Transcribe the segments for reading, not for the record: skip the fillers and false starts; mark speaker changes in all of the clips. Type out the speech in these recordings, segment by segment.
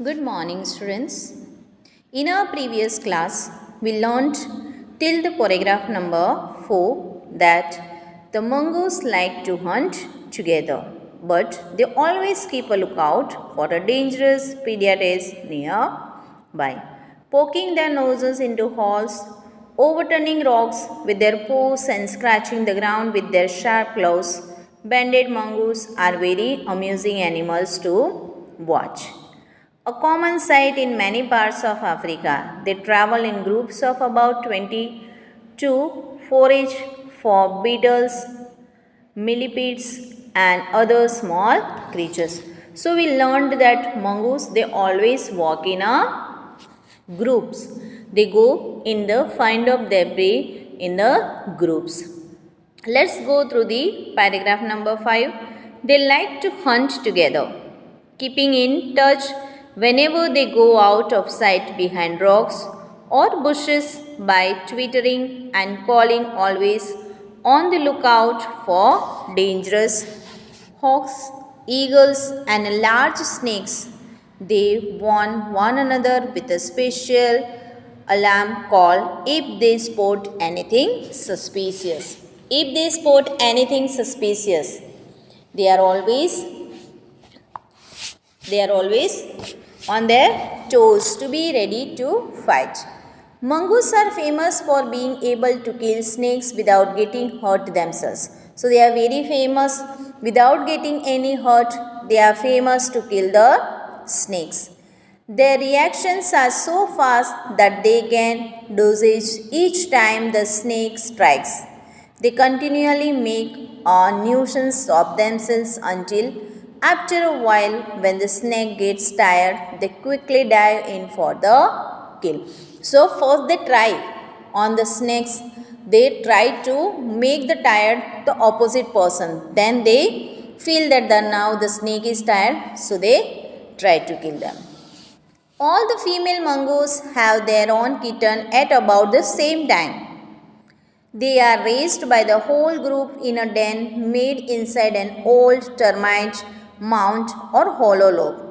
Speaker 1: Good morning, students. In our previous class, we learned till the paragraph number 4 that the mongoose like to hunt together, but they always keep a lookout for a dangerous predators nearby, poking their noses into holes, overturning rocks with their paws, and scratching the ground with their sharp claws. Banded mongoose are very amusing animals to watch. A common sight in many parts of Africa, they travel in groups of about 20 to forage for beetles, millipedes, and other small creatures. So we learned that mongoose they always walk in a groups. They go in the find of their prey in the groups. Let's go through the paragraph number 5. They like to hunt together, keeping in touch whenever they go out of sight behind rocks or bushes by twittering and calling, always on the lookout for dangerous hawks, eagles, and large snakes. They warn one another with a special alarm call if they spot anything suspicious. If they spot anything suspicious, they are always on their toes to be ready to fight. Mongoose are famous for being able to kill snakes without getting hurt themselves. So they are very famous without getting any hurt. They are famous to kill the snakes. Their reactions are so fast that they can dosage each time the snake strikes. They continually make a nuisance of themselves until after a while, when the snake gets tired, they quickly dive in for the kill. So first they try on the snakes, they try to make the tired the opposite person. Then they feel that now the snake is tired, so they try to kill them. All the female mongoose have their own kitten at about the same time. They are raised by the whole group in a den made inside an old termite mound or hollow log.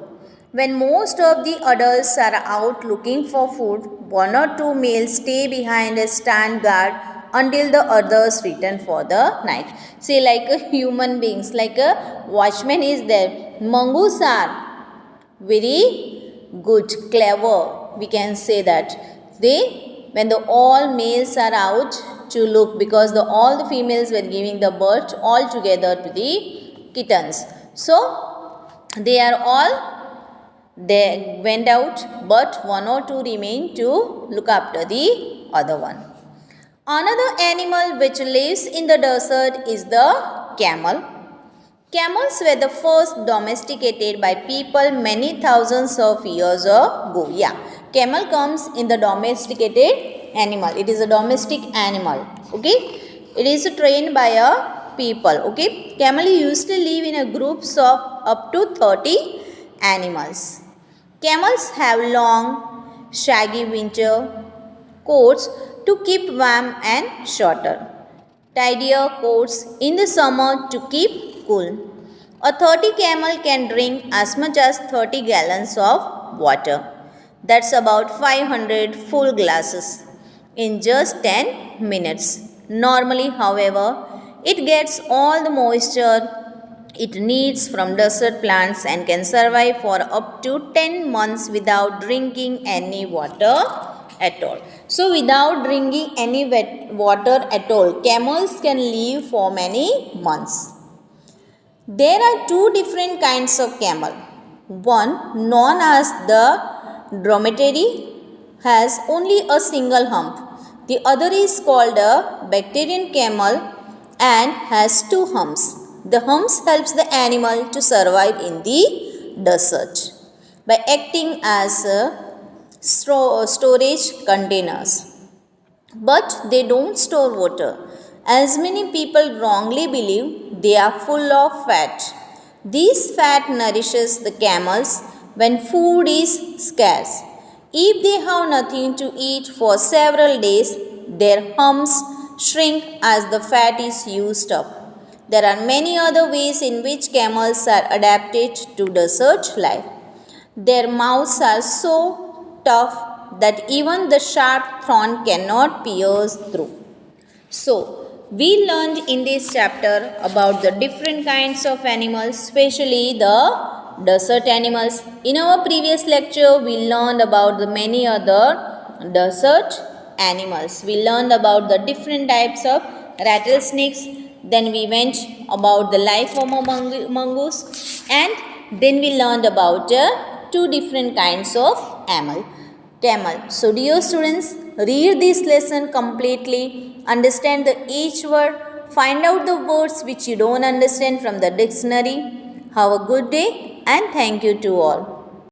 Speaker 1: When most of the adults are out looking for food, one or two males stay behind a stand guard until the others return for the night. See, like a human beings, like a watchman is there. Mongoose are very good, clever. We can say that they, when the all males are out to look, because all the females were giving the birth all together to the kittens. So they are all they went out, but one or two remained to look after the other one. Another animal which lives in the desert is the camel. Camels were the first domesticated by people many thousands of years ago. Yeah, camel comes in the domesticated animal. It is a domestic animal. Okay, it is trained by a people. Okay, camel used to live in a groups of up to 30 animals. Camels have long, shaggy winter coats to keep warm and shorter tidier coats in the summer to keep cool. A 30 camel can drink as much as 30 gallons of water. That's about 500 full glasses in just 10 minutes. Normally, however, it gets all the moisture it needs from desert plants and can survive for up to 10 months without drinking any water at all. So without drinking any water at all, camels can live for many months. There are two different kinds of camel. One, known as the dromedary, has only a single hump. The other is called a Bactrian camel and has two humps. The humps helps the animal to survive in the desert by acting as storage containers. But they don't store water. As many people wrongly believe, they are full of fat. This fat nourishes the camels when food is scarce. If they have nothing to eat for several days, their humps shrink as the fat is used up. There are many other ways in which camels are adapted to desert life. Their mouths are so tough that even the sharp thorn cannot pierce through. So, we learned in this chapter about the different kinds of animals, especially the desert animals. In our previous lecture, we learned about the many other desert animals. We learned about the different types of rattlesnakes. Then we went about the life of a mongoose, and then we learned about two different kinds of camel. So dear students, read this lesson completely, understand the each word, find out the words which you don't understand from the dictionary. Have a good day and thank you to all.